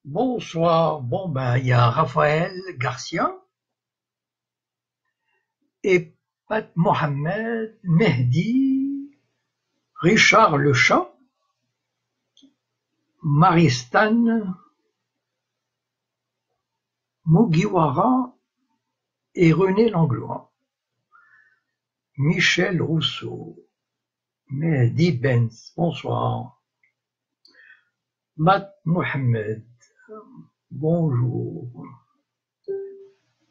Bonsoir. Bon, ben, il y a Raphaël Garcia et Pat Mohamed, Mehdi, Richard Le Chat, Maristan, Mugiwara et René Langlois. Michel Rousseau, Mehdi Benz, bonsoir. Matt Mohamed, bonjour.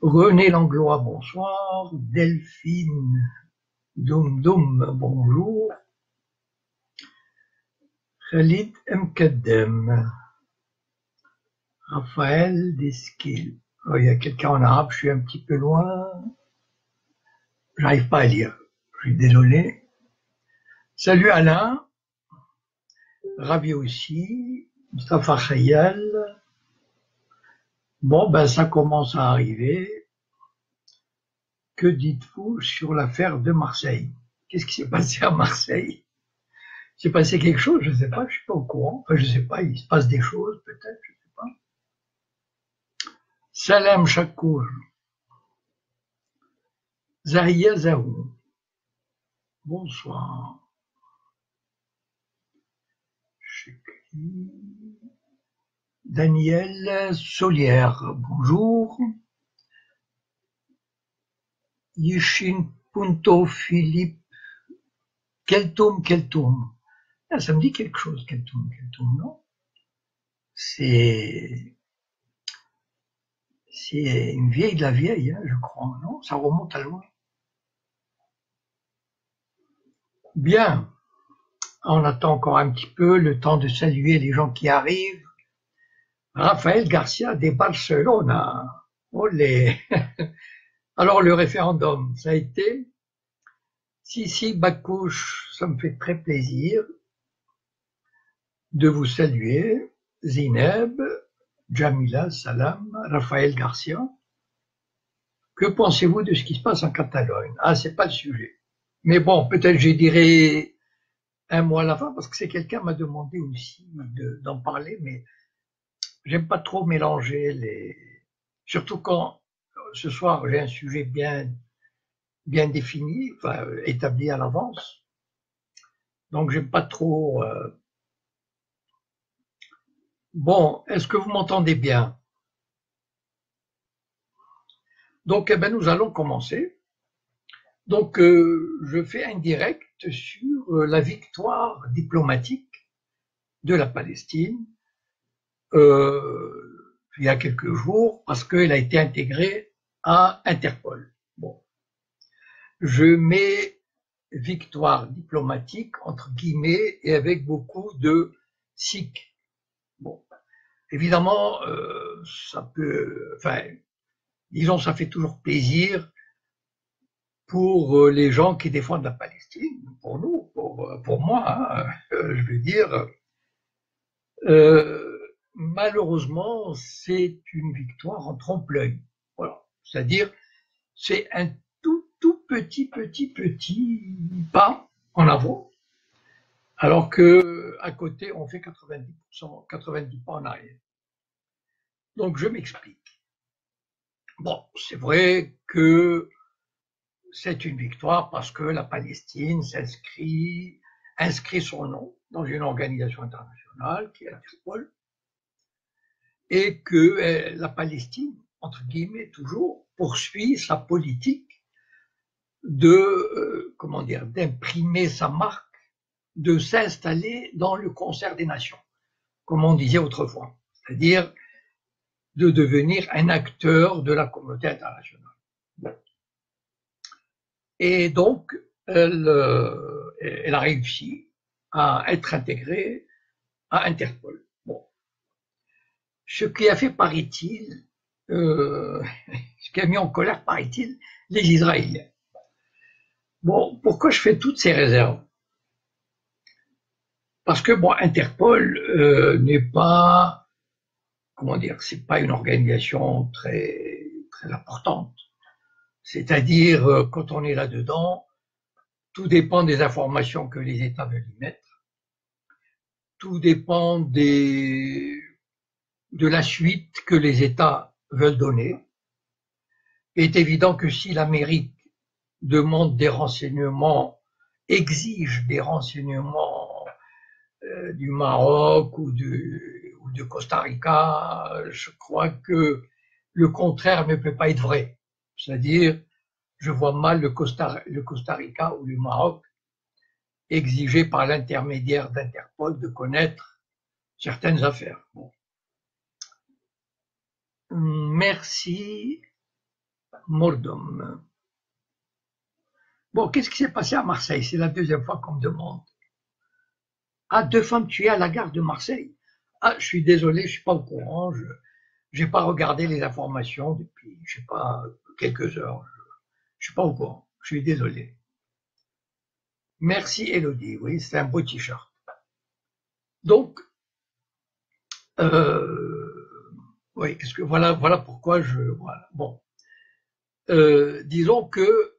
René Langlois, bonsoir. Delphine Doum Doum, bonjour. Khalid Mkaddem, Raphaël Desquil. Oh, il y a quelqu'un en arabe, je suis un petit peu loin. J'arrive pas à lire. Je suis désolé. Salut Alain. Ravi aussi. Mustafa Khayal. Bon, ben, ça commence à arriver. Que dites-vous sur l'affaire de Marseille? Qu'est-ce qui s'est passé à Marseille? Il s'est passé quelque chose? Je sais pas, je suis pas au courant. Enfin, je sais pas, il se passe des choses, peut-être, je sais pas. Salam Chakour. Zahia Zahou. Bonsoir. Daniel Solière, bonjour. Yishin Punto Philippe, Keltoum. Ah, ça me dit quelque chose, Keltoum, non? C'est une vieille de la vieille, hein, je crois, non? Ça remonte à loin. Bien, on attend encore un petit peu le temps de saluer les gens qui arrivent. Raphaël Garcia de Barcelona. Olé. Alors, le référendum, ça a été? Si, Bakouche, ça me fait très plaisir de vous saluer. Zineb, Jamila, Salam, Raphaël Garcia. Que pensez-vous de ce qui se passe en Catalogne? Ah, c'est pas le sujet. Mais bon, peut-être je dirai un mot à la fin, parce que c'est quelqu'un m'a demandé aussi d'en parler, mais j'aime pas trop mélanger les... Surtout quand ce soir j'ai un sujet bien défini, enfin établi à l'avance. Donc j'aime pas trop... Bon, est-ce que vous m'entendez bien? Donc, eh ben, nous allons commencer. Donc, je fais un direct sur la victoire diplomatique de la Palestine il y a quelques jours, parce qu'elle a été intégrée à Interpol. Bon, je mets victoire diplomatique entre guillemets et avec beaucoup de sic. Bon, évidemment, ça peut, enfin, disons, ça fait toujours plaisir pour les gens qui défendent la Palestine, pour nous, pour moi, hein, je veux dire, malheureusement, c'est une victoire en trompe-l'œil. Voilà. C'est-à-dire, c'est un tout petit pas en avant, alors que à côté, on fait 90%, 90 pas en arrière. Donc, je m'explique. Bon, c'est vrai que c'est une victoire parce que la Palestine inscrit son nom dans une organisation internationale qui est Interpol, et que la Palestine, entre guillemets, toujours poursuit sa politique de, comment dire, d'imprimer sa marque, de s'installer dans le concert des nations, comme on disait autrefois, c'est-à-dire de devenir un acteur de la communauté internationale. Et donc, elle a réussi à être intégrée à Interpol. Bon. Ce qui a fait, paraît-il, ce qui a mis en colère, paraît-il, les Israéliens. Bon, pourquoi je fais toutes ces réserves? Parce que, bon, Interpol n'est pas, comment dire, c'est pas une organisation très importante. C'est-à-dire, quand on est là-dedans, tout dépend des informations que les États veulent y mettre. Tout dépend de la suite que les États veulent donner. Il est évident que si l'Amérique demande des renseignements, exige des renseignements du Maroc ou de Costa Rica, je crois que le contraire ne peut pas être vrai. C'est-à-dire, je vois mal le Costa Rica ou le Maroc exiger par l'intermédiaire d'Interpol de connaître certaines affaires. Bon. Merci, Mordom. Bon, qu'est-ce qui s'est passé à Marseille? C'est la deuxième fois qu'on me demande. Ah, 2 femmes tuées à la gare de Marseille. Ah, je suis désolé, je suis pas au courant. Je n'ai pas regardé les informations depuis, je sais pas, quelques heures. Je suis pas au courant. Je suis désolé. Merci Elodie. Oui, c'est un beau t-shirt. Donc, oui, qu'est-ce que voilà pourquoi voilà. Bon, disons que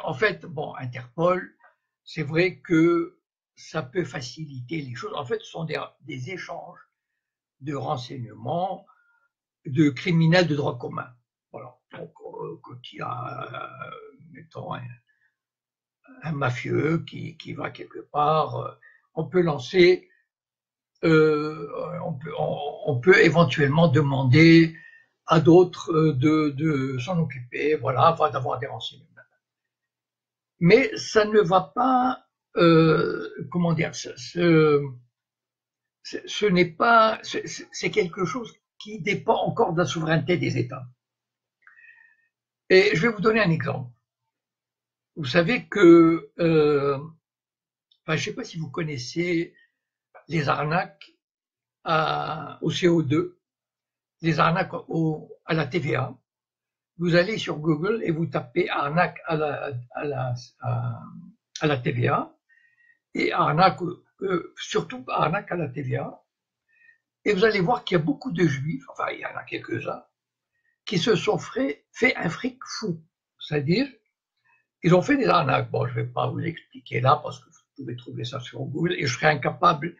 en fait, bon, Interpol, c'est vrai que ça peut faciliter les choses. En fait, ce sont des échanges de renseignements de criminels de droit commun. Voilà. Donc, quand il y a, mettons, un mafieux qui va quelque part, on peut lancer, on peut éventuellement demander à d'autres de s'en occuper, voilà, afin d'avoir des renseignements. Mais ça ne va pas, comment dire, ce n'est pas, c'est quelque chose qui dépend encore de la souveraineté des États. Et je vais vous donner un exemple. Vous savez que, enfin, je ne sais pas si vous connaissez les arnaques au CO2, les arnaques à la TVA. Vous allez sur Google et vous tapez arnaque à la TVA et arnaque, surtout arnaque à la TVA. Et vous allez voir qu'il y a beaucoup de juifs, enfin il y en a quelques-uns, qui se sont fait un fric fou. C'est-à-dire, ils ont fait des arnaques. Bon, je ne vais pas vous l'expliquer là parce que vous pouvez trouver ça sur Google et je serais incapable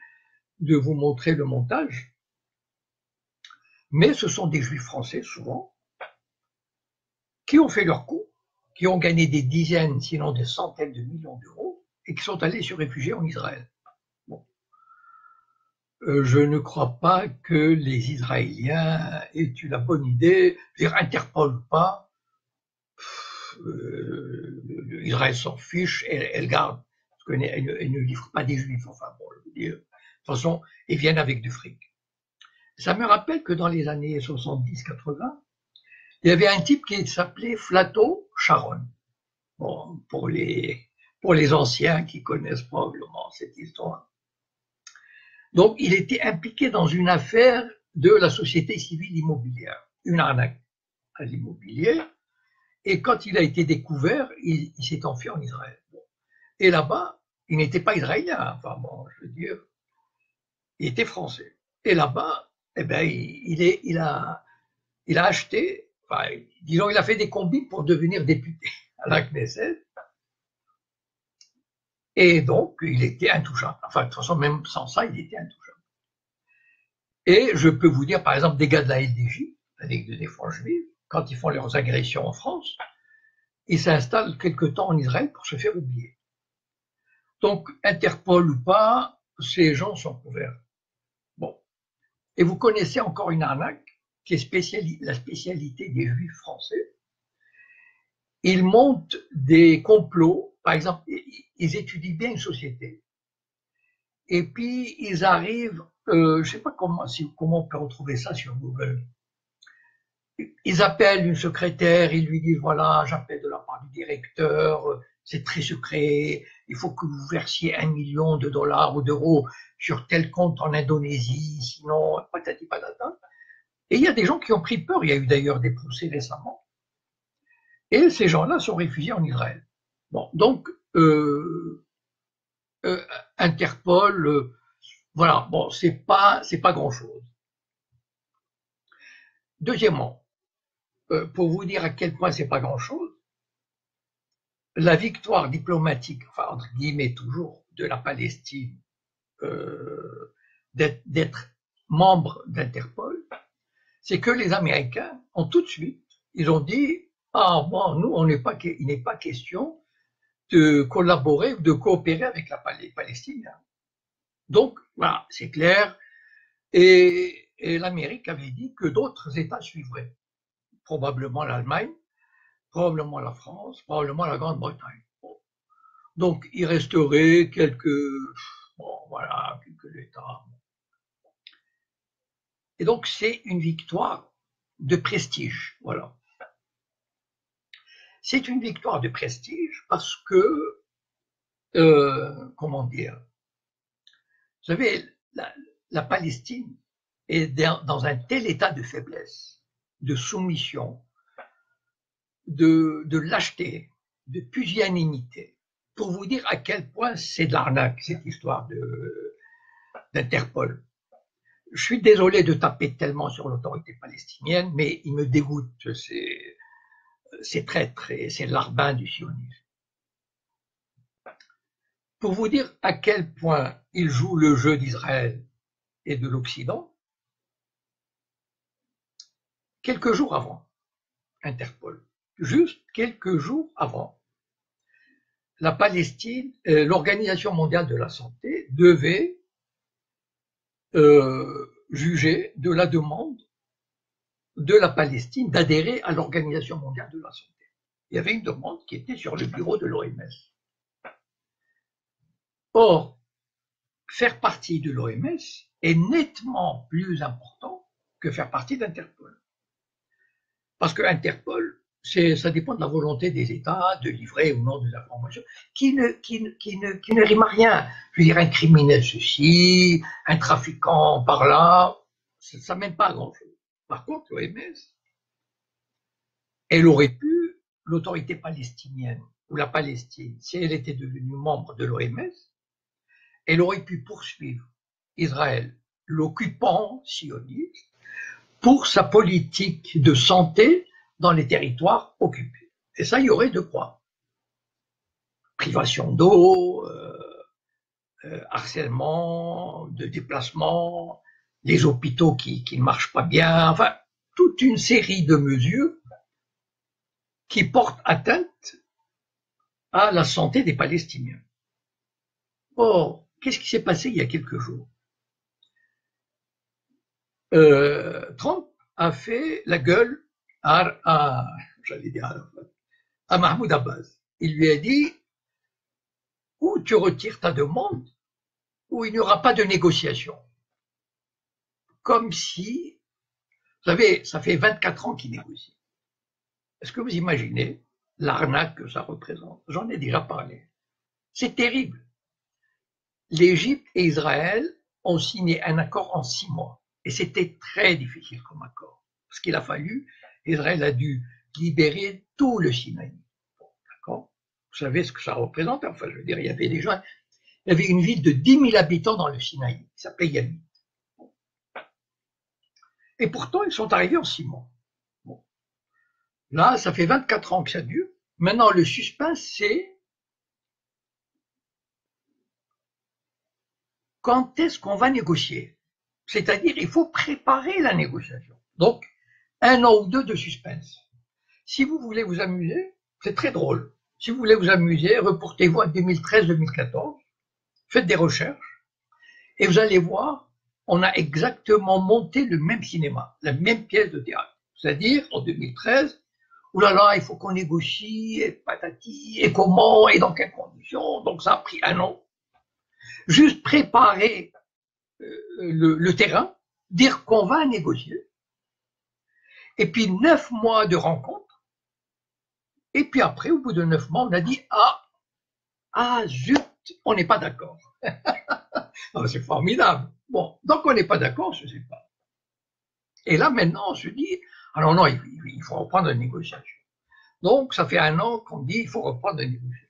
de vous montrer le montage. Mais ce sont des juifs français, souvent, qui ont fait leur coup, qui ont gagné des dizaines, sinon des centaines de millions d'euros et qui sont allés se réfugier en Israël. Bon. Je ne crois pas que les Israéliens aient eu la bonne idée, dire Interpol ou pas, Israël s'en fiche, elle garde, parce qu'elle ne livre pas des juifs, enfin bon, je veux dire, de toute façon, ils viennent avec du fric. Ça me rappelle que dans les années 70-80, il y avait un type qui s'appelait Flato Sharon. Bon, pour les anciens qui connaissent probablement cette histoire. Donc, il était impliqué dans une affaire de la société civile immobilière, une arnaque à l'immobilier. Et quand il a été découvert, il s'est enfui en Israël. Et là-bas, il n'était pas israélien, enfin bon, je veux dire, il était français. Et là-bas, eh ben, il a acheté, enfin, disons, il a fait des combines pour devenir député à la Knesset. Et donc, il était intouchable. Enfin, de toute façon, même sans ça, il était intouchable. Et je peux vous dire, par exemple, des gars de la LDJ, la Ligue de défense juive, quand ils font leurs agressions en France, ils s'installent quelque temps en Israël pour se faire oublier. Donc, Interpol ou pas, ces gens sont couverts. Bon. Et vous connaissez encore une arnaque qui est la spécialité des juifs français. Ils montent des complots, par exemple, ils étudient bien une société. Et puis, ils arrivent, je ne sais pas comment on peut retrouver ça sur Google. Ils appellent une secrétaire, ils lui disent, voilà, j'appelle de la part du directeur, c'est très secret, il faut que vous versiez 1 million de dollars ou d'euros sur tel compte en Indonésie, sinon, patati patata. Et il y a des gens qui ont pris peur, il y a eu d'ailleurs des procès récemment. Et ces gens-là sont réfugiés en Israël. Bon, donc, Interpol, voilà, bon, c'est pas grand-chose. Deuxièmement, pour vous dire à quel point c'est pas grand-chose, la victoire diplomatique, enfin entre guillemets toujours, de la Palestine, d'être membre d'Interpol, c'est que les Américains ont tout de suite, ils ont dit, ah bon, nous, il n'est pas question de collaborer ou de coopérer avec les Palestiniens. Donc, voilà, c'est clair. Et l'Amérique avait dit que d'autres États suivraient. Probablement l'Allemagne, probablement la France, probablement la Grande-Bretagne. Bon. Donc, il resterait quelques États. Et donc, c'est une victoire de prestige. Voilà. C'est une victoire de prestige parce que, comment dire, vous savez, la Palestine est dans un tel état de faiblesse, de soumission, de lâcheté, de pusillanimité, pour vous dire à quel point c'est de l'arnaque, cette histoire d'Interpol. Je suis désolé de taper tellement sur l'autorité palestinienne, mais il me dégoûte ces traîtres et ces larbins du sionisme. Pour vous dire à quel point ils jouent le jeu d'Israël et de l'Occident, quelques jours avant Interpol, juste quelques jours avant, la Palestine, l'Organisation mondiale de la santé devait juger de la demande de la Palestine d'adhérer à l'Organisation mondiale de la santé. Il y avait une demande qui était sur le bureau de l'OMS. Or, faire partie de l'OMS est nettement plus important que faire partie d'Interpol. Parce que Interpol, ça dépend de la volonté des États de livrer ou non des informations qui ne riment à rien. Je veux dire, un criminel ceci, un trafiquant par là, ça mène pas à grand chose. Par contre, l'OMS, elle aurait pu, l'autorité palestinienne ou la Palestine, si elle était devenue membre de l'OMS, elle aurait pu poursuivre Israël, l'occupant sioniste, pour sa politique de santé dans les territoires occupés. Et ça, il y aurait de quoi. Privation d'eau, harcèlement, de déplacement, les hôpitaux qui ne marchent pas bien, enfin, toute une série de mesures qui portent atteinte à la santé des Palestiniens. Or, qu'est-ce qui s'est passé il y a quelques jours? Trump a fait la gueule à Mahmoud Abbas. Il lui a dit, ou tu retires ta demande, ou il n'y aura pas de négociation. Comme si, vous savez, ça fait 24 ans qu'il négocie. Est-ce que vous imaginez l'arnaque que ça représente? J'en ai déjà parlé. C'est terrible. L'Égypte et Israël ont signé un accord en 6 mois. Et c'était très difficile comme accord. Parce qu'il a fallu, Israël a dû libérer tout le Sinaï. Bon, d'accord? Vous savez ce que ça représente? Enfin, je veux dire, il y avait des gens, il y avait une ville de 10 000 habitants dans le Sinaï, qui s'appelait Yamit. Bon. Et pourtant, ils sont arrivés en 6 mois. Bon. Là, ça fait 24 ans que ça dure. Maintenant, le suspense, c'est quand est-ce qu'on va négocier? C'est-à-dire, il faut préparer la négociation. Donc, 1 an ou 2 de suspense. Si vous voulez vous amuser, c'est très drôle. Si vous voulez vous amuser, reportez-vous à 2013-2014, faites des recherches, et vous allez voir, on a exactement monté le même cinéma, la même pièce de théâtre. C'est-à-dire, en 2013, oulala, il faut qu'on négocie, et patati, et comment, et dans quelles conditions, donc ça a pris 1 an. Juste préparer le terrain, dire qu'on va négocier, et puis 9 mois de rencontres, et puis après, au bout de 9 mois, on a dit, zut, on n'est pas d'accord. C'est formidable. Bon, donc on n'est pas d'accord, je ne sais pas. Et là, maintenant, on se dit, alors non, il faut reprendre la négociation. Donc, ça fait 1 an qu'on dit, il faut reprendre la négociation.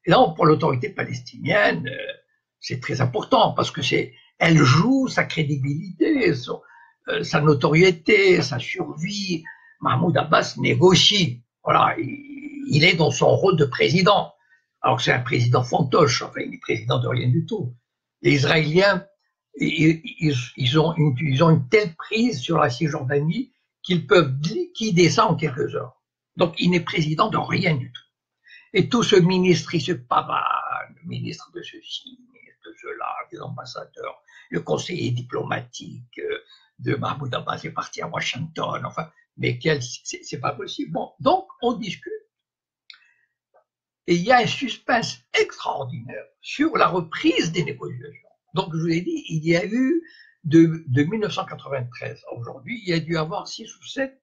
Et là, pour l'autorité palestinienne, c'est très important, parce que elle joue sa crédibilité, sa notoriété, sa survie. Mahmoud Abbas négocie. Voilà, il est dans son rôle de président. Alors que c'est un président fantoche, enfin, il est président de rien du tout. Les Israéliens, Ils ont une telle prise sur la Cisjordanie qu'ils peuvent liquider ça en quelques heures. Donc, il n'est président de rien du tout. Et tout ce ministre, il se pavane, le ministre de ceci, le ministre de cela, les ambassadeurs, le conseiller diplomatique de Mahmoud Abbas est parti à Washington, enfin, mais c'est pas possible. Bon, donc, on discute. Et il y a un suspense extraordinaire sur la reprise des négociations. Donc, je vous ai dit, il y a eu, de 1993 à aujourd'hui, il y a dû y avoir 6 ou 7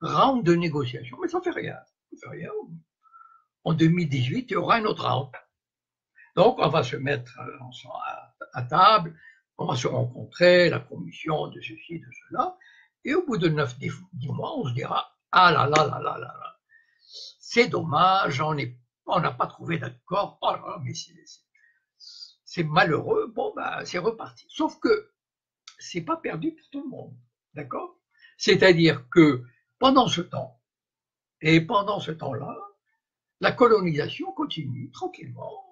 rounds de négociations, mais ça ne fait rien. Ça fait rien. En 2018, il y aura un autre round. Donc, on va se mettre à table, on va se rencontrer, la commission de ceci, de cela, et au bout de 9-10 mois, on se dira, ah là là là là là là, c'est dommage, on n'a pas trouvé d'accord, oh là là, mais c'est malheureux, bon ben c'est reparti. Sauf que c'est pas perdu pour tout le monde, d'accord? C'est-à-dire que pendant ce temps, et pendant ce temps-là, la colonisation continue tranquillement.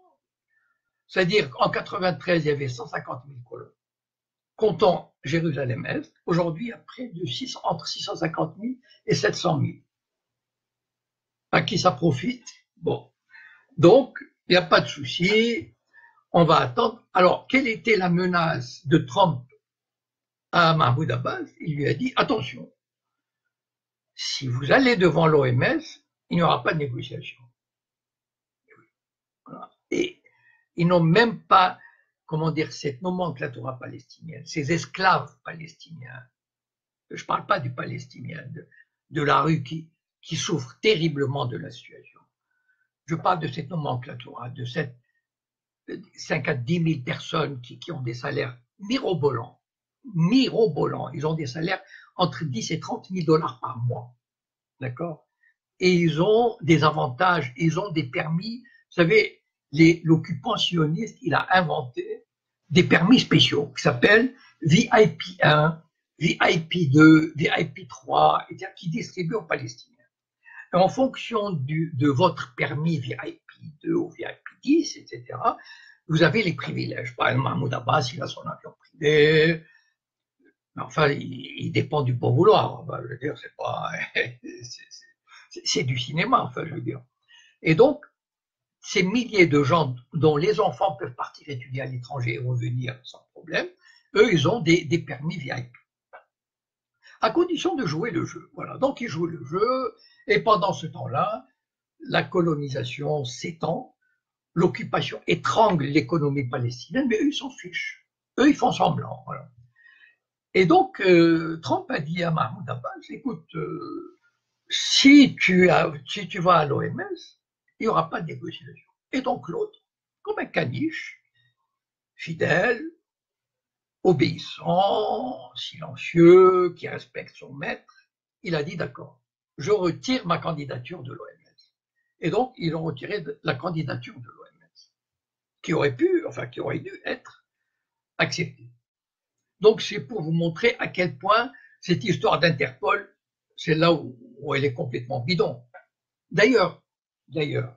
C'est-à-dire qu'en 93, il y avait 150 000 colons, comptant Jérusalem-Est. Aujourd'hui, il y a près de entre 650 000 et 700 000. À qui ça profite? Bon. Donc, il n'y a pas de souci. On va attendre. Alors, quelle était la menace de Trump à Mahmoud Abbas? Il lui a dit, attention, si vous allez devant l'OMS, il n'y aura pas de négociation. Voilà. Et ils n'ont même pas, comment dire, cette nomenclature palestinienne, ces esclaves palestiniens. Je ne parle pas du palestinien de la rue qui souffre terriblement de la situation. Je parle de cette nomenclature, de cette 5 à 10 000 personnes qui ont des salaires mirobolants. Mirobolants. Ils ont des salaires entre 10 et 30 000 dollars par mois. D'accord? Et ils ont des avantages, ils ont des permis. Vous savez, l'occupant sioniste, il a inventé des permis spéciaux qui s'appellent VIP 1, VIP 2, VIP 3, et qui distribuent aux Palestiniens. Et en fonction de votre permis VIP 2 ou VIP 10, etc., vous avez les privilèges. Par exemple, Mahmoud Abbas, il a son avion privé. Enfin, il dépend du bon vouloir. Enfin, je veux dire, c'est pas, c'est du cinéma, enfin, je veux dire. Et donc, ces milliers de gens dont les enfants peuvent partir étudier à l'étranger et revenir sans problème, eux, ils ont des permis VIP. À condition de jouer le jeu. Voilà. Donc, ils jouent le jeu. Et pendant ce temps-là, la colonisation s'étend. L'occupation étrangle l'économie palestinienne, mais eux, ils s'en fichent. Eux, ils font semblant. Voilà. Et donc, Trump a dit à Mahmoud Abbas, écoute, si tu vas à l'OMS, il n'y aura pas de négociation. Et donc l'autre, comme un caniche, fidèle, obéissant, silencieux, qui respecte son maître, il a dit d'accord, je retire ma candidature de l'OMS. Et donc, ils ont retiré la candidature de l'OMS, qui aurait dû être acceptée. Donc, c'est pour vous montrer à quel point cette histoire d'Interpol, c'est là où elle est complètement bidon. D'ailleurs, vous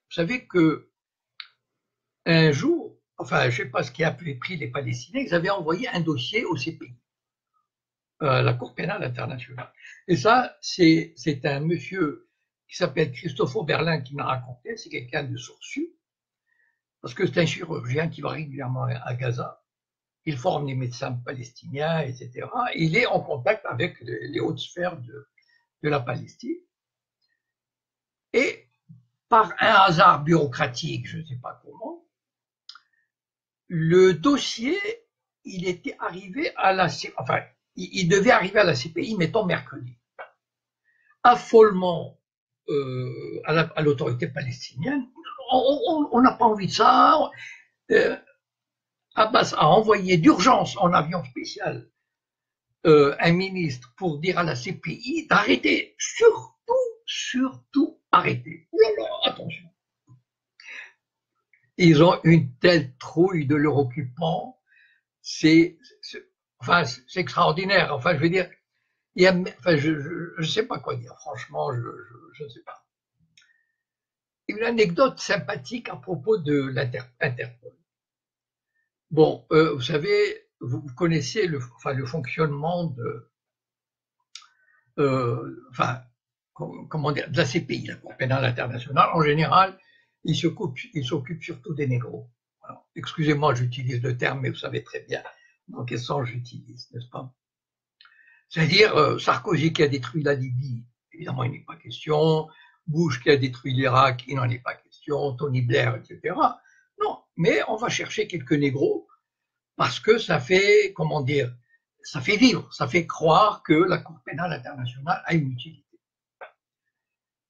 savez que un jour, enfin, je ne sais pas ce qui a pris les Palestiniens, ils avaient envoyé un dossier au CPI, la Cour pénale internationale. Et ça, c'est un monsieur qui s'appelle Christophe Oberlin qui m'a raconté, c'est quelqu'un de sourcier, parce que c'est un chirurgien qui va régulièrement à Gaza. Il forme les médecins palestiniens, etc. Il est en contact avec les hautes sphères de la Palestine. Et par un hasard bureaucratique, je ne sais pas comment, le dossier, il était arrivé à la CPI, enfin, il devait arriver à la CPI, mettons mercredi. Affolement à l'autorité palestinienne, on n'a pas envie de ça. Abbas a envoyé d'urgence en avion spécial un ministre pour dire à la CPI d'arrêter, surtout arrêter. Oh là là, attention. Ils ont une telle trouille de leur occupant, c'est extraordinaire. Enfin, je veux dire, je ne sais pas quoi dire, franchement, je ne sais pas. Une anecdote sympathique à propos de l'Interpol. Bon, vous savez, vous connaissez le fonctionnement de, comment dire, de la CPI, la Cour pénale internationale. En général, ils s'occupent surtout des négros. Excusez-moi, j'utilise le terme, mais vous savez très bien dans quel sens j'utilise, n'est-ce pas? C'est-à-dire, Sarkozy qui a détruit la Libye, évidemment, il n'est pas question. Bush qui a détruit l'Irak, il n'en est pas question. Tony Blair, etc. Non, mais on va chercher quelques négros parce que ça fait, comment dire, ça fait vivre, ça fait croire que la Cour pénale internationale a une utilité.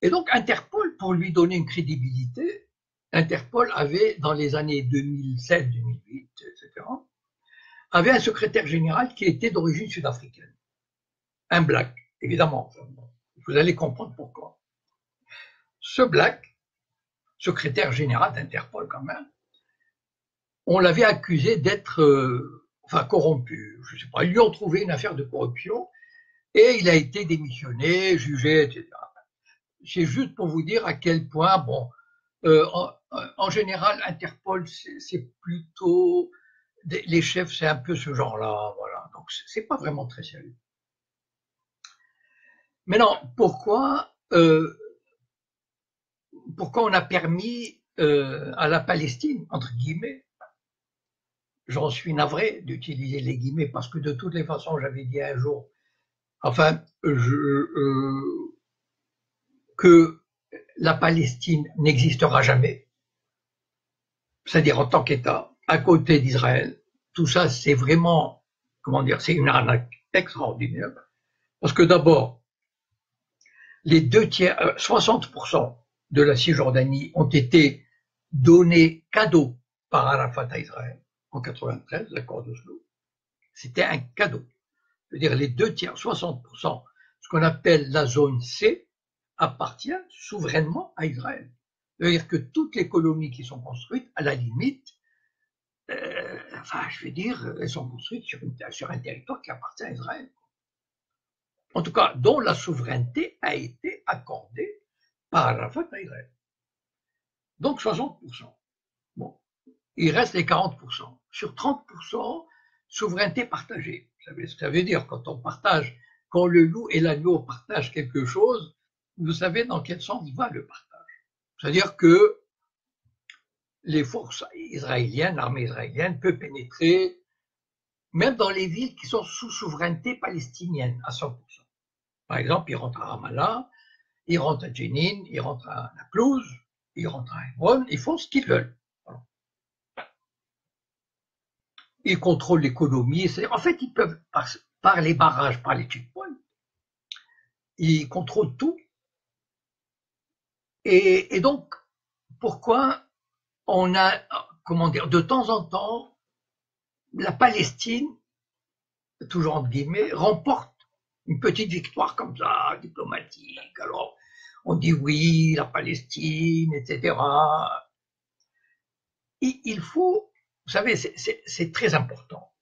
Et donc, Interpol, pour lui donner une crédibilité, Interpol avait, dans les années 2007, 2008, etc., avait un secrétaire général qui était d'origine sud-africaine. Un black, évidemment. Vous allez comprendre pourquoi. Ce black, secrétaire général d'Interpol quand même, on l'avait accusé d'être corrompu. Je sais pas, ils lui ont trouvé une affaire de corruption et il a été démissionné, jugé, etc. C'est juste pour vous dire à quel point, bon, en général, Interpol, c'est plutôt, les chefs, c'est un peu ce genre-là, voilà. Donc, c'est pas vraiment très sérieux. Maintenant, pourquoi on a permis à la Palestine, entre guillemets, j'en suis navré d'utiliser les guillemets parce que de toutes les façons, j'avais dit un jour, que la Palestine n'existera jamais, c'est-à-dire en tant qu'État, à côté d'Israël. Tout ça, c'est vraiment, comment dire, c'est une arnaque extraordinaire. Parce que d'abord, les 60% de la Cisjordanie ont été donnés cadeaux par Arafat à Israël en 93, l'accord d'Oslo. C'était un cadeau. C'est-à-dire les 60%, ce qu'on appelle la zone C, appartient souverainement à Israël. C'est-à-dire que toutes les colonies qui sont construites, à la limite, je vais dire, elles sont construites sur un territoire qui appartient à Israël. En tout cas, dont la souveraineté a été accordée par Arafat à Israël. Donc 60%. Bon, il reste les 40%. Sur 30%, souveraineté partagée. Vous savez ce que ça veut dire quand on partage, quand le loup et l'agneau partagent quelque chose, vous savez dans quel sens va le partage. C'est-à-dire que les forces israéliennes, l'armée israélienne peut pénétrer même dans les villes qui sont sous souveraineté palestinienne à 100%. Par exemple, ils rentrent à Ramallah, ils rentrent à Jenin, ils rentrent à Naplouse, ils rentrent à Hebron, ils font ce qu'ils veulent. Voilà. Ils contrôlent l'économie. En fait, ils peuvent, par les barrages, par les checkpoints, ils contrôlent tout. Et donc, pourquoi on a, comment dire, de temps en temps, la Palestine, toujours entre guillemets, remporte une petite victoire comme ça, diplomatique. Alors, on dit oui, la Palestine, etc. Il faut, vous savez, c'est très important.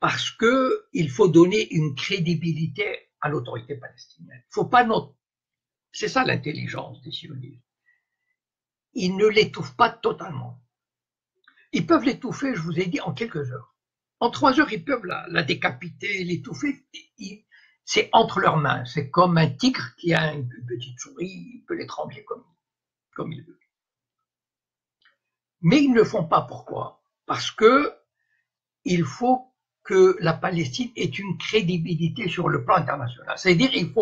Parce que il faut donner une crédibilité à l'autorité palestinienne. Faut pas c'est ça l'intelligence des sionistes. Ils ne l'étouffent pas totalement. Ils peuvent l'étouffer, je vous ai dit, en quelques heures. En 3 heures, ils peuvent la décapiter, l'étouffer. C'est entre leurs mains. C'est comme un tigre qui a une petite souris, il peut l'étrangler comme il veut. Mais ils ne le font pas. Pourquoi? Parce que il faut que la Palestine ait une crédibilité sur le plan international. C'est-à-dire, il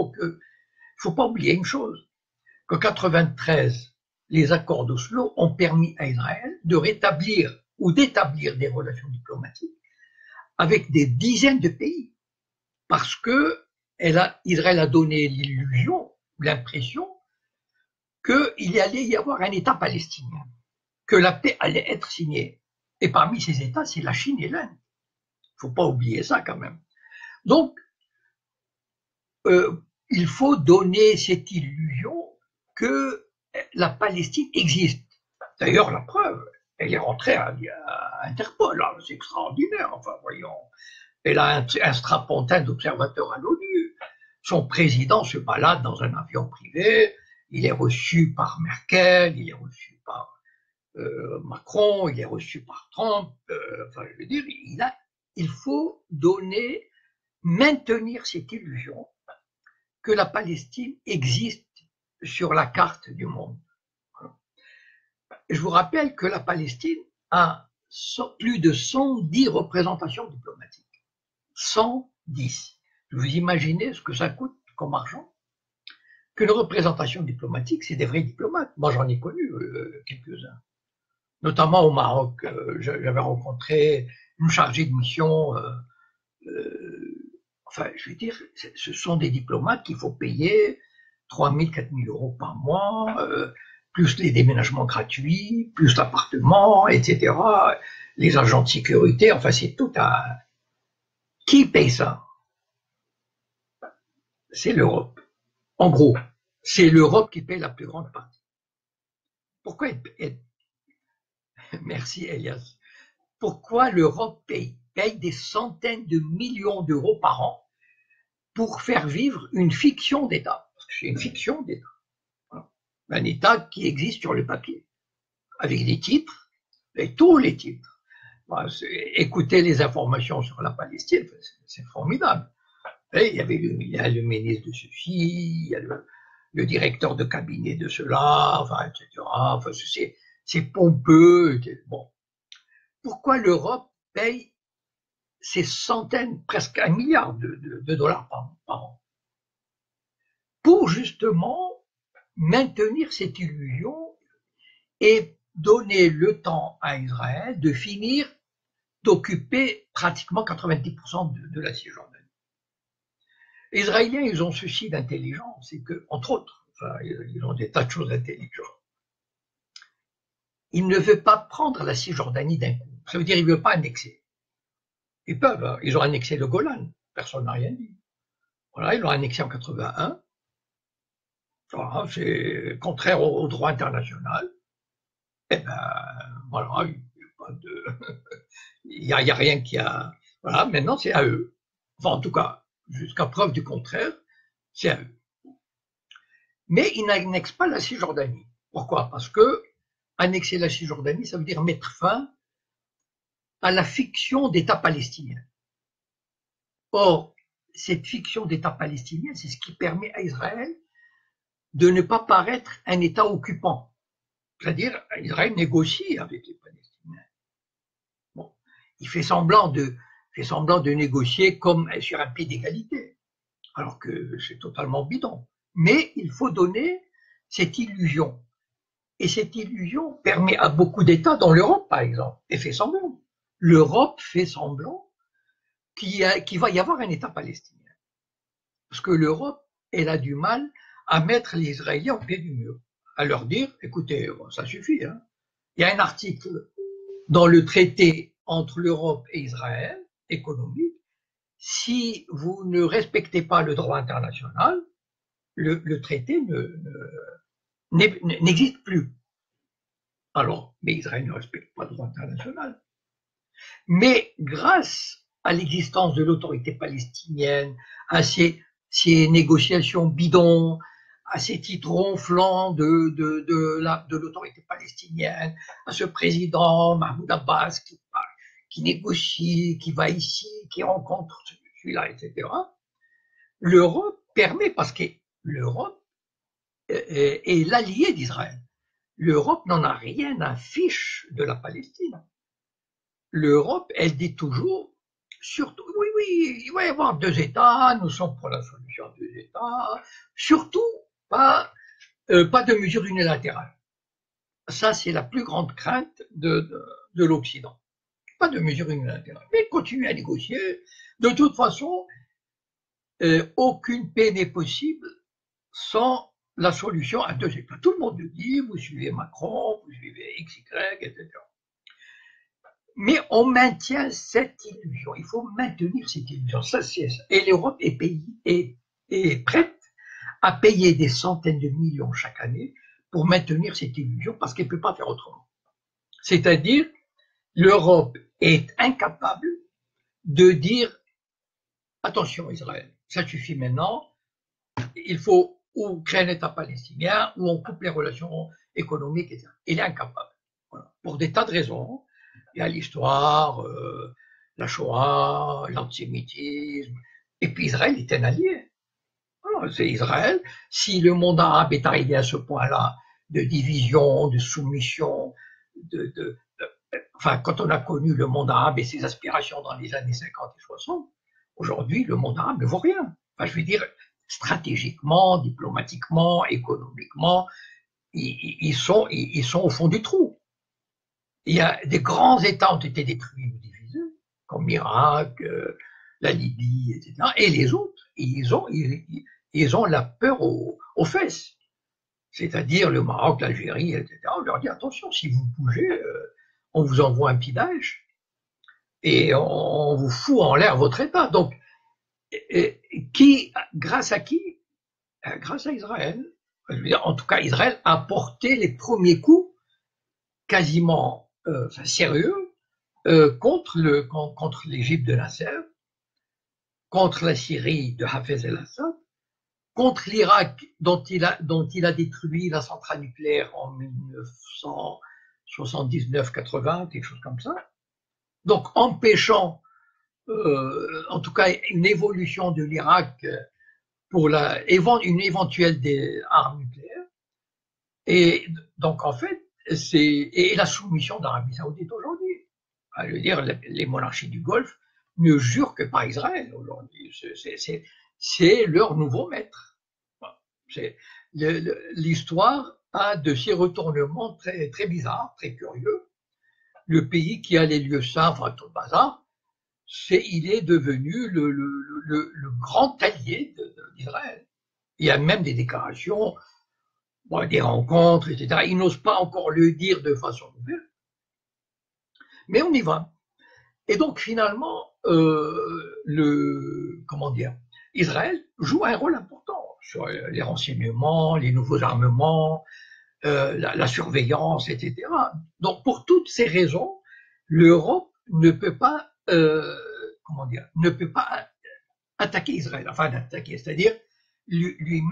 faut pas oublier une chose, qu'en 93, les accords d'Oslo ont permis à Israël de rétablir ou d'établir des relations diplomatiques avec des dizaines de pays, parce que Israël a donné l'illusion, l'impression qu'il allait y avoir un État palestinien, que la paix allait être signée. Et parmi ces États, c'est la Chine et l'Inde. Il ne faut pas oublier ça quand même. Donc, il faut donner cette illusion que la Palestine existe. D'ailleurs, la preuve, elle est rentrée à Interpol, c'est extraordinaire, enfin voyons. Elle a un strapontin d'observateur à l'ONU. Son président se balade dans un avion privé, il est reçu par Merkel, il est reçu par Macron, il est reçu par Trump, enfin, je veux dire, il faut maintenir cette illusion que la Palestine existe sur la carte du monde. Je vous rappelle que la Palestine a plus de 110 représentations diplomatiques. 110. Vous imaginez ce que ça coûte comme argent? Qu'une représentation diplomatique, c'est des vrais diplomates. Moi, j'en ai connu quelques-uns. Notamment au Maroc, j'avais rencontré une chargée de mission. Enfin, je veux dire, ce sont des diplomates qu'il faut payer 3 000, 4 000 euros par mois, plus les déménagements gratuits, plus l'appartement, etc. Les agents de sécurité, enfin, c'est tout un... Qui paye ça? C'est l'Europe. En gros, c'est l'Europe qui paye la plus grande partie. Pourquoi Merci Elias. Pourquoi l'Europe paye des centaines de millions d'euros par an pour faire vivre une fiction d'État? Parce que c'est une fiction d'État. Voilà. Un État qui existe sur le papier, avec des titres, et tous les titres. Écoutez les informations sur la Palestine, c'est formidable. Et il y a le ministre de ceci, il y a le directeur de cabinet de cela, enfin, etc. Enfin, c'est pompeux. Bon. Pourquoi l'Europe paye ces centaines, presque 1 milliard de dollars par an? Pour justement maintenir cette illusion et donner le temps à Israël de finir d'occuper pratiquement 90% de la Cisjordanie. Les Israéliens, ils ont ceci d'intelligent, c'est que, entre autres, enfin, ils ont des tas de choses intelligentes. Ils ne veulent pas prendre la Cisjordanie d'un coup. Ça veut dire qu'ils ne veulent pas annexer. Ils peuvent, hein. Ils ont annexé le Golan, personne n'a rien dit. Voilà, ils l'ont annexé en 81. Voilà, c'est contraire au droit international. Eh ben, voilà, il n'y a rien qui a... Voilà, maintenant c'est à eux. Enfin, en tout cas, jusqu'à preuve du contraire, c'est à eux. Mais ils n'annexent pas la Cisjordanie. Pourquoi? Parce que annexer la Cisjordanie, ça veut dire mettre fin à la fiction d'État palestinien. Or, cette fiction d'État palestinien, c'est ce qui permet à Israël de ne pas paraître un État occupant. C'est-à-dire, Israël négocie avec les Palestiniens. Bon, il fait semblant de négocier comme sur un pied d'égalité, alors que c'est totalement bidon. Mais il faut donner cette illusion. Et cette illusion permet à beaucoup d'États, dans l'Europe par exemple, et fait semblant. L'Europe fait semblant qu'il va y avoir un État palestinien. Parce que l'Europe, elle a du mal à mettre les Israéliens au pied du mur, à leur dire, écoutez, ça suffit. Hein. Il y a un article dans le traité entre l'Europe et Israël, économique, si vous ne respectez pas le droit international, le traité n'existe plus. Alors, mais Israël ne respecte pas le droit international. Mais grâce à l'existence de l'autorité palestinienne, à ces négociations bidons, à ces titres ronflants de l'autorité palestinienne, à ce président Mahmoud Abbas qui négocie, qui va ici, qui rencontre celui-là, etc. L'Europe permet, parce que l'Europe est l'allié d'Israël. L'Europe n'en a rien à fiche de la Palestine. L'Europe, elle dit toujours, surtout, oui, il va y avoir 2 États, nous sommes pour la solution à 2 États, surtout pas de mesures unilatérales. Ça, c'est la plus grande crainte de l'Occident. Pas de mesures unilatérales, mais continuer à négocier. De toute façon, aucune paix n'est possible sans la solution à 2 États. Tout le monde le dit, vous suivez Macron, vous suivez X, Y, etc. Mais on maintient cette illusion. Il faut maintenir cette illusion. Ça, c'est ça. Et l'Europe est prête à payer des centaines de millions chaque année pour maintenir cette illusion parce qu'elle ne peut pas faire autrement. C'est-à-dire, l'Europe est incapable de dire attention Israël, ça suffit maintenant, il faut ou créer un État palestinien ou on coupe les relations économiques, etc. Elle est incapable. Voilà. Pour des tas de raisons. Il y a l'histoire, la Shoah, l'antisémitisme, et puis Israël est un allié. Voilà, c'est Israël. Si le monde arabe est arrivé à ce point-là de division, de soumission, enfin, quand on a connu le monde arabe et ses aspirations dans les années 50 et 60, aujourd'hui, le monde arabe ne vaut rien. Enfin, je veux dire, stratégiquement, diplomatiquement, économiquement, ils sont au fond du trou. Il y a des grands États ont été détruits ou divisés, comme l'Irak, la Libye, etc. Et les autres, ils ont la peur aux fesses. C'est-à-dire le Maroc, l'Algérie, etc. On leur dit attention, si vous bougez, on vous envoie un petit Daesh et on vous fout en l'air votre État. Donc, grâce à qui? Grâce à Israël. Je veux dire, en tout cas, Israël a porté les premiers coups quasiment sérieux contre l'Égypte de Nasser, contre la Syrie de Hafez el-Assad, contre l'Irak dont il a détruit la centrale nucléaire en 1979-80, quelque chose comme ça. Donc empêchant en tout cas une évolution de l'Irak pour une éventuelle arme nucléaire. Et donc en fait, et la soumission d'Arabie Saoudite aujourd'hui. Je veux dire, les monarchies du Golfe ne jurent que par Israël aujourd'hui. C'est leur nouveau maître. L'histoire a de ces retournements très, très bizarres, très curieux. Le pays qui a les lieux saints, enfin tout le bazar, il est devenu le grand allié d'Israël. Il y a même des déclarations, des rencontres, etc. Ils n'osent pas encore le dire de façon ouverte, mais on y va. Et donc finalement, comment dire, Israël joue un rôle important sur les renseignements, les nouveaux armements, la surveillance, etc. Donc pour toutes ces raisons, l'Europe ne peut pas, ne peut pas attaquer Israël, enfin attaquer, c'est-à-dire lui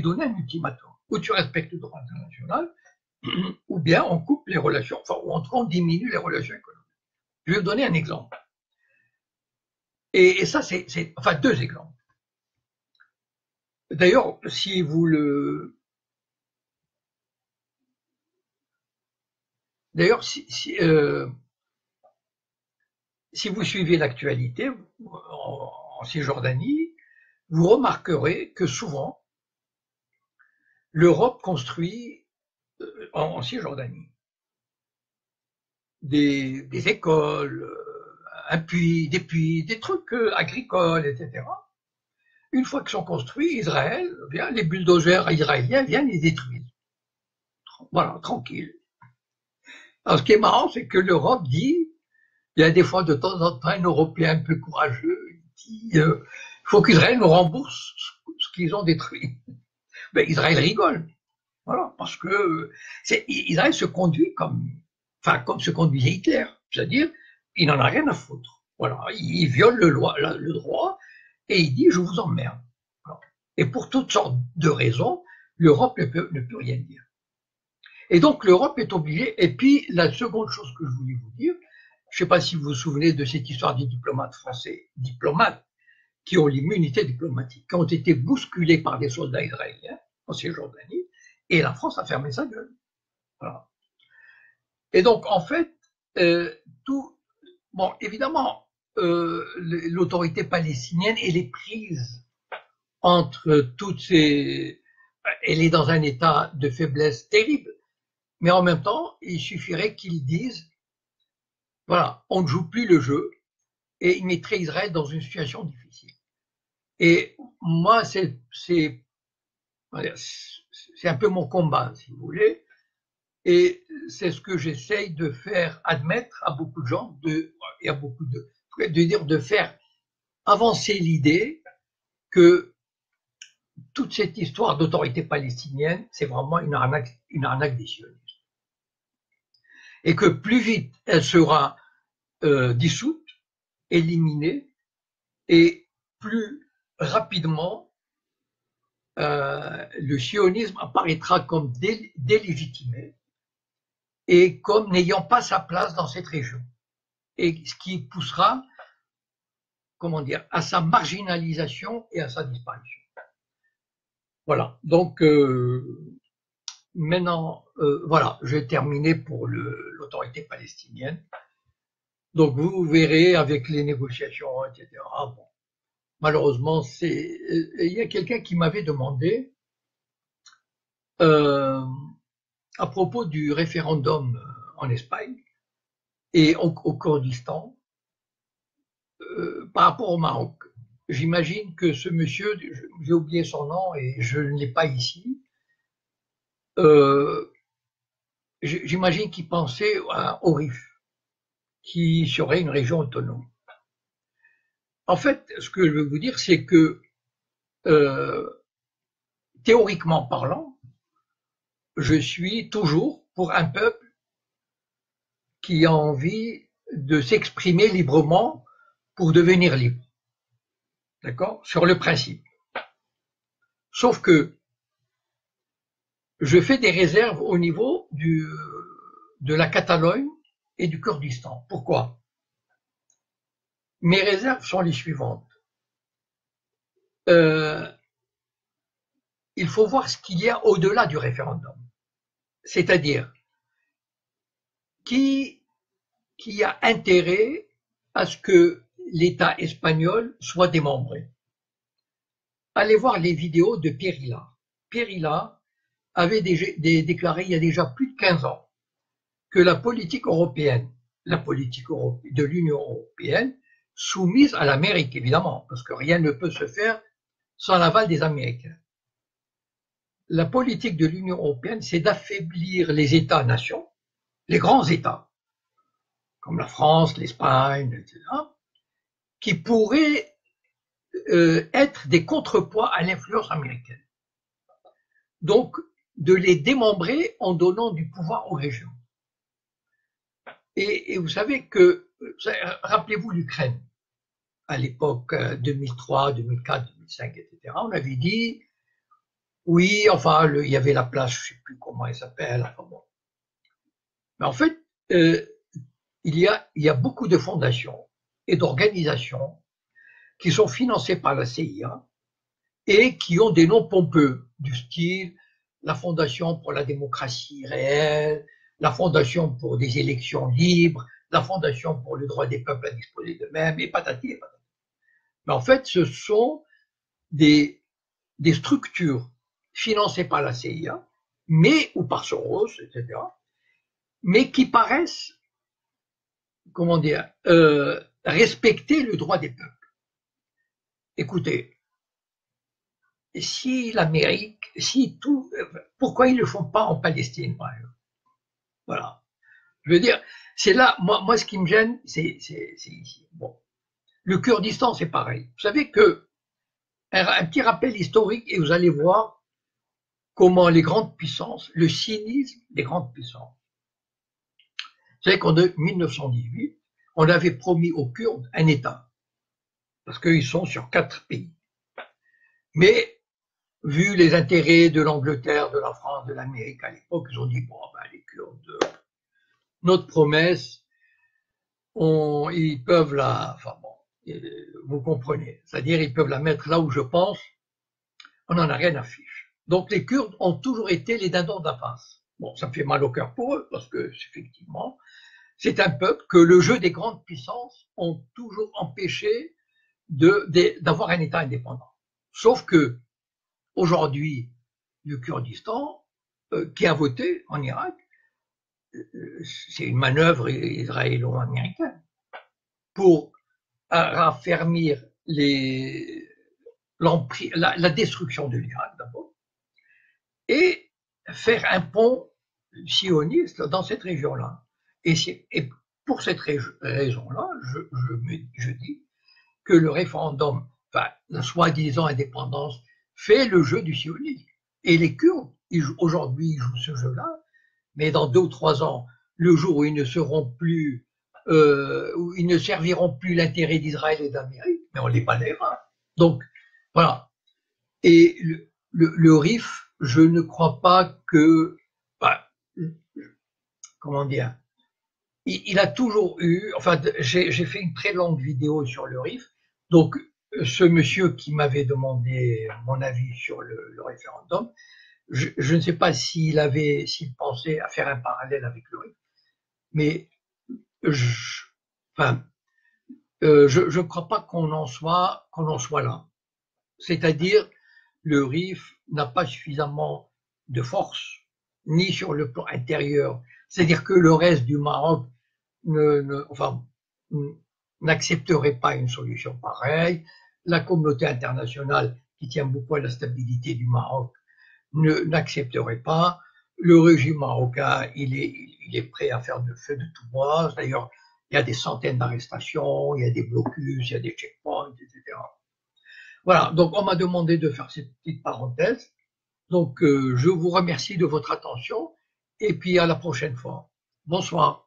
donner un ultimatum. Ou tu respectes le droit international, ou bien on coupe les relations, enfin, ou en tout cas on diminue les relations économiques. Je vais vous donner un exemple. Et ça, c'est enfin deux exemples. D'ailleurs, si vous vous suivez l'actualité en Cisjordanie, vous remarquerez que souvent, l'Europe construit en Cisjordanie des écoles, des puits, des trucs agricoles, etc. Une fois qu'ils sont construits, Israël vient, les bulldozers israéliens viennent les détruire. Voilà, tranquille. Alors, ce qui est marrant, c'est que l'Europe dit, il y a des fois de temps en temps un Européen un peu courageux, il dit, il faut qu'Israël nous rembourse ce qu'ils ont détruit. Mais Israël rigole. Voilà, parce que Israël se conduit comme se conduisait Hitler. C'est-à-dire, il n'en a rien à foutre. Voilà, il viole le droit et il dit, je vous emmerde. Voilà. Et pour toutes sortes de raisons, l'Europe ne peut rien dire. Et donc l'Europe est obligée. Et puis la seconde chose que je voulais vous dire, je ne sais pas si vous vous souvenez de cette histoire des diplomates français, qui ont l'immunité diplomatique, qui ont été bousculés par des soldats israéliens en Cisjordanie, et la France a fermé sa gueule. Voilà. Et donc en fait, évidemment, l'autorité palestinienne, elle est prise entre toutes ces, elle est dans un état de faiblesse terrible. Mais en même temps, il suffirait qu'ils disent, voilà, on ne joue plus le jeu, et ils mettraient Israël dans une situation difficile. Et moi, c'est un peu mon combat, si vous voulez, et c'est ce que j'essaye de faire admettre à beaucoup de gens, de faire avancer l'idée que toute cette histoire d'autorité palestinienne, c'est vraiment une arnaque des sionistes. Et que plus vite elle sera dissoute, éliminée, et plus rapidement le sionisme apparaîtra comme délégitimé, et comme n'ayant pas sa place dans cette région. Et ce qui poussera, comment dire, à sa marginalisation et à sa disparition. Voilà, donc maintenant, voilà, j'ai terminé pour l'autorité palestinienne. Donc vous verrez avec les négociations, etc. Bon, malheureusement, il y a quelqu'un qui m'avait demandé euh, à propos du référendum en Espagne et au Kurdistan par rapport au Maroc. J'imagine que ce monsieur, j'ai oublié son nom et je ne l'ai pas ici, j'imagine qu'il pensait au Rif, qui serait une région autonome. En fait, ce que je veux vous dire, c'est que euh, théoriquement parlant, je suis toujours pour un peuple qui a envie de s'exprimer librement pour devenir libre. D'accord? Sur le principe. Sauf que je fais des réserves au niveau de la Catalogne et du Kurdistan. Pourquoi? Mes réserves sont les suivantes. Il faut voir ce qu'il y a au-delà du référendum. C'est-à-dire, qui a intérêt à ce que l'État espagnol soit démembré? Allez voir les vidéos de Pierre Hilla. Pierre Hilla avait déclaré il y a déjà plus de 15 ans que la politique européenne, de l'Union européenne, soumise à l'Amérique, évidemment, parce que rien ne peut se faire sans l'aval des Américains. La politique de l'Union européenne, c'est d'affaiblir les États-nations, les grands États, comme la France, l'Espagne, etc., qui pourraient être des contrepoids à l'influence américaine. Donc, de les démembrer en donnant du pouvoir aux régions. Et vous savez que, rappelez-vous l'Ukraine, à l'époque 2003, 2004, 2005, etc., on avait dit, oui, enfin, il y avait la place, je ne sais plus comment elle s'appelle, enfin bon. Mais en fait, il y a beaucoup de fondations et d'organisations qui sont financées par la CIA et qui ont des noms pompeux, du style la Fondation pour la démocratie réelle, la Fondation pour des élections libres, la Fondation pour le droit des peuples à disposer d'eux-mêmes, et patati et patati. Mais en fait, ce sont des structures financées par la CIA, mais ou par Soros, etc., mais qui paraissent, comment dire, respecter le droit des peuples. Écoutez, si l'Amérique, si tout, pourquoi ils ne le font pas en Palestine, par exemple? Voilà. Je veux dire, c'est là, moi, ce qui me gêne, c'est ici. Bon. Le Kurdistan, c'est pareil. Vous savez que, un petit rappel historique, et vous allez voir comment les grandes puissances, le cynisme des grandes puissances. Vous savez qu'en 1918, on avait promis aux Kurdes un État, parce qu'ils sont sur 4 pays. Mais, vu les intérêts de l'Angleterre, de la France, de l'Amérique à l'époque, ils ont dit, bon, ben, les Kurdes, notre promesse, ils peuvent enfin bon, vous comprenez, c'est-à-dire ils peuvent la mettre là où je pense, on n'en a rien à fiche. Donc les Kurdes ont toujours été les dindons de la farce. Bon, ça me fait mal au cœur pour eux, parce que effectivement, c'est un peuple que le jeu des grandes puissances ont toujours empêché d'avoir un État indépendant. Sauf que aujourd'hui, le Kurdistan, qui a voté en Irak, c'est une manœuvre israélo-américaine pour raffermir la destruction de l'Irak d'abord et faire un pont sioniste dans cette région-là. Et pour cette raison-là, je dis que le référendum, enfin, la soi-disant indépendance, fait le jeu du sionisme. Et les Kurdes, aujourd'hui, ils jouent ce jeu-là, mais dans 2 ou 3 ans, le jour où ils ne seront plus, où ils ne serviront plus l'intérêt d'Israël et d'Amérique, mais on les balayera. Donc, voilà. Et le RIF, je ne crois pas que, bah, comment dire, il a toujours eu, enfin, j'ai fait une très longue vidéo sur le RIF, donc ce monsieur qui m'avait demandé mon avis sur le référendum, je ne sais pas s'il pensait à faire un parallèle avec le RIF, mais je, enfin, je ne crois pas qu'on en soit là. C'est-à-dire, le RIF n'a pas suffisamment de force, ni sur le plan intérieur. C'est-à-dire que le reste du Maroc enfin, n'accepterait pas une solution pareille. La communauté internationale, qui tient beaucoup à la stabilité du Maroc, n'accepterait pas. Le régime marocain, il est prêt à faire de feu de tout bois. D'ailleurs, il y a des centaines d'arrestations, il y a des blocus, il y a des checkpoints, etc. Voilà, donc on m'a demandé de faire cette petite parenthèse. Donc je vous remercie de votre attention et puis à la prochaine fois. Bonsoir.